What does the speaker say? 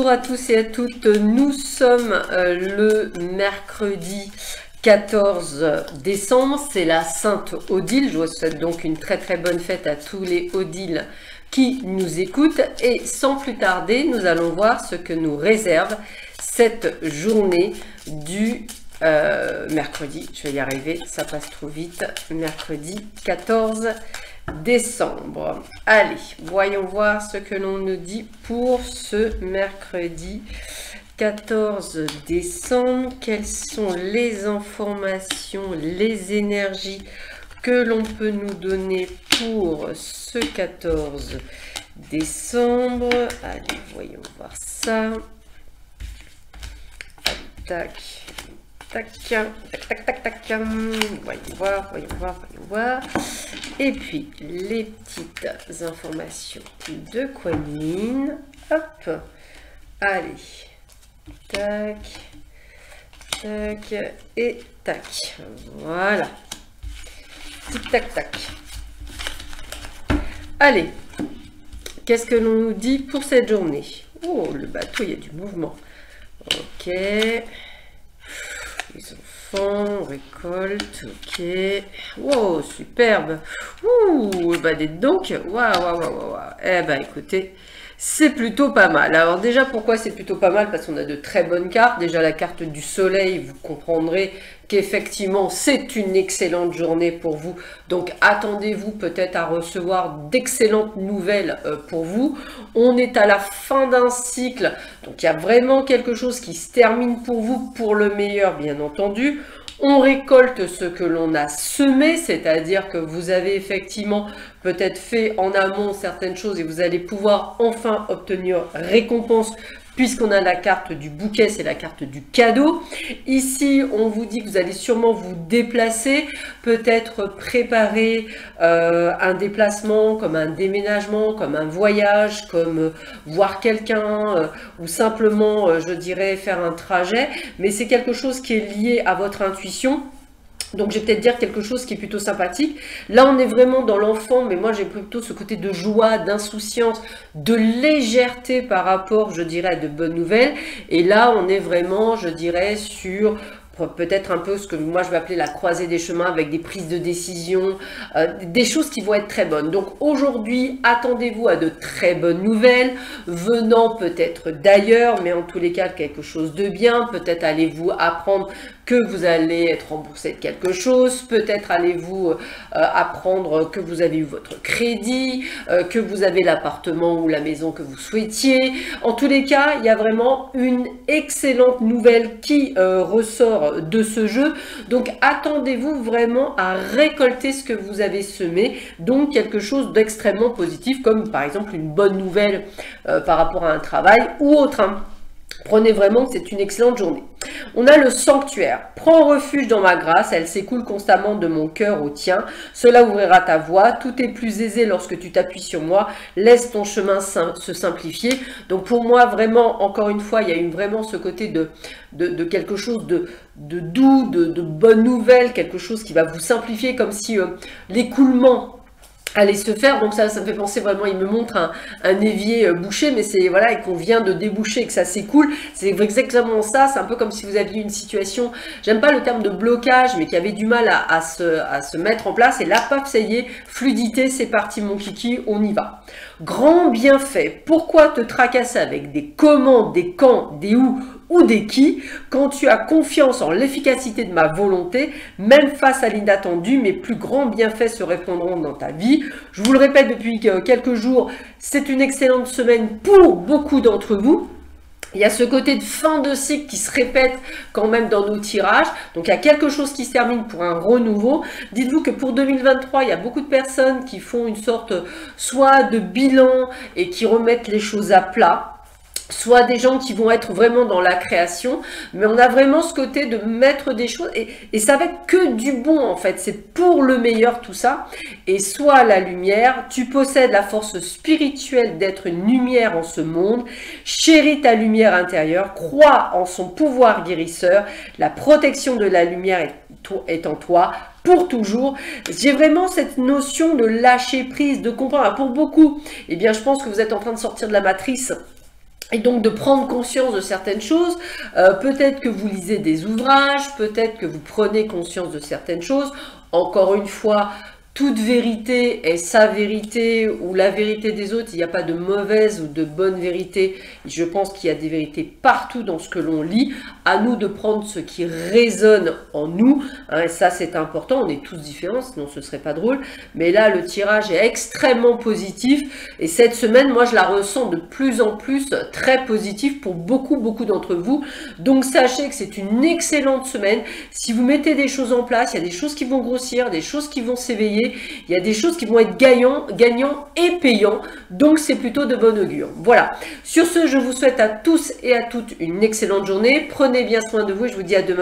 Bonjour à tous et à toutes, nous sommes le mercredi 14 décembre, c'est la Sainte Odile. Je vous souhaite donc une très bonne fête à tous les Odiles qui nous écoutent. Et sans plus tarder, nous allons voir ce que nous réserve cette journée du mercredi. Je vais y arriver, ça passe trop vite. Mercredi 14 décembre. Allez, voyons voir ce que l'on nous dit pour ce mercredi 14 décembre. Quelles sont les informations, les énergies que l'on peut nous donner pour ce 14 décembre? Allez, voyons voir ça. Tac. Tac, tac, tac, tac, tac. Voyons voir. Et puis, les petites informations de Kuan Yin. Hop. Allez. Tac. Tac. Et tac. Voilà. Tic, tac, tac. Allez. Qu'est-ce que l'on nous dit pour cette journée? Oh, le bateau, il y a du mouvement. Ok. Les enfants, récolte, ok. Wow, superbe. Ouh, bah dites donc. Waouh. Eh ben écoutez, c'est plutôt pas mal. Alors déjà, pourquoi c'est plutôt pas mal? Parce qu'on a de très bonnes cartes. Déjà la carte du soleil, vous comprendrez qu'effectivement c'est une excellente journée pour vous. Donc attendez-vous peut-être à recevoir d'excellentes nouvelles pour vous. On est à la fin d'un cycle, donc il y a vraiment quelque chose qui se termine pour vous, pour le meilleur bien entendu. On récolte ce que l'on a semé, c'est-à-dire que vous avez effectivement peut-être fait en amont certaines choses et vous allez pouvoir enfin obtenir récompense, puisqu'on a la carte du bouquet, c'est la carte du cadeau. Ici, on vous dit que vous allez sûrement vous déplacer, peut-être préparer un déplacement, comme un déménagement, comme un voyage, comme voir quelqu'un, ou simplement, je dirais, faire un trajet. Mais c'est quelque chose qui est lié à votre intuition. Donc je vais peut-être dire quelque chose qui est plutôt sympathique. Là on est vraiment dans l'enfant, mais moi j'ai plutôt ce côté de joie, d'insouciance, de légèreté par rapport, je dirais, à de bonnes nouvelles. Et là on est vraiment, je dirais, sur peut-être un peu ce que moi je vais appeler la croisée des chemins, avec des prises de décision, des choses qui vont être très bonnes. Donc aujourd'hui, attendez-vous à de très bonnes nouvelles, venant peut-être d'ailleurs, mais en tous les cas quelque chose de bien. Peut-être allez-vous apprendre que vous allez être remboursé de quelque chose, peut-être allez-vous apprendre que vous avez eu votre crédit, que vous avez l'appartement ou la maison que vous souhaitiez. En tous les cas, il y a vraiment une excellente nouvelle qui ressort de ce jeu. Donc attendez-vous vraiment à récolter ce que vous avez semé, donc quelque chose d'extrêmement positif, comme par exemple une bonne nouvelle par rapport à un travail ou autre, hein. Prenez vraiment que c'est une excellente journée. On a le sanctuaire. Prends refuge dans ma grâce, elle s'écoule constamment de mon cœur au tien. Cela ouvrira ta voie. Tout est plus aisé lorsque tu t'appuies sur moi. Laisse ton chemin se simplifier. Donc pour moi, vraiment, encore une fois, il y a eu vraiment ce côté de quelque chose de doux, de bonne nouvelle, quelque chose qui va vous simplifier, comme si l'écoulement allait se faire. Donc ça me fait penser vraiment, il me montre un évier bouché, mais c'est voilà, et qu'on vient de déboucher et que ça s'écoule. C'est exactement ça. C'est un peu comme si vous aviez une situation, j'aime pas le terme de blocage, mais qui avait du mal à se mettre en place. Et là, paf, ça y est, fluidité, c'est parti mon kiki, on y va. Grand bienfait. Pourquoi te tracasser avec des comment, des quand, des où ou des qui, quand tu as confiance en l'efficacité de ma volonté, même face à l'inattendu, mes plus grands bienfaits se répandront dans ta vie. Je vous le répète depuis quelques jours, c'est une excellente semaine pour beaucoup d'entre vous. Il y a ce côté de fin de cycle qui se répète quand même dans nos tirages. Donc il y a quelque chose qui se termine pour un renouveau. Dites-vous que pour 2023, il y a beaucoup de personnes qui font une sorte soit de bilan et qui remettent les choses à plat, soit des gens qui vont être vraiment dans la création, mais on a vraiment ce côté de mettre des choses, et ça va être que du bon en fait, c'est pour le meilleur tout ça, et sois la lumière, tu possèdes la force spirituelle d'être une lumière en ce monde, chéris ta lumière intérieure, crois en son pouvoir guérisseur, la protection de la lumière est en toi, pour toujours. J'ai vraiment cette notion de lâcher prise, de comprendre. Alors pour beaucoup, eh bien, je pense que vous êtes en train de sortir de la matrice Et donc de prendre conscience de certaines choses, peut-être que vous lisez des ouvrages, peut-être que vous prenez conscience de certaines choses. Encore une fois, toute vérité est sa vérité ou la vérité des autres. Il n'y a pas de mauvaise ou de bonne vérité. Je pense qu'il y a des vérités partout dans ce que l'on lit. À nous de prendre ce qui résonne en nous. Hein, et ça, c'est important. On est tous différents, sinon ce serait pas drôle. Mais là, le tirage est extrêmement positif. Et cette semaine, moi, je la ressens de plus en plus très positive pour beaucoup d'entre vous. Donc, sachez que c'est une excellente semaine. Si vous mettez des choses en place, il y a des choses qui vont grossir, des choses qui vont s'éveiller. Il y a des choses qui vont être gagnants et payants, donc c'est plutôt de bon augure. Voilà, sur ce, je vous souhaite à tous et à toutes une excellente journée, prenez bien soin de vous et je vous dis à demain.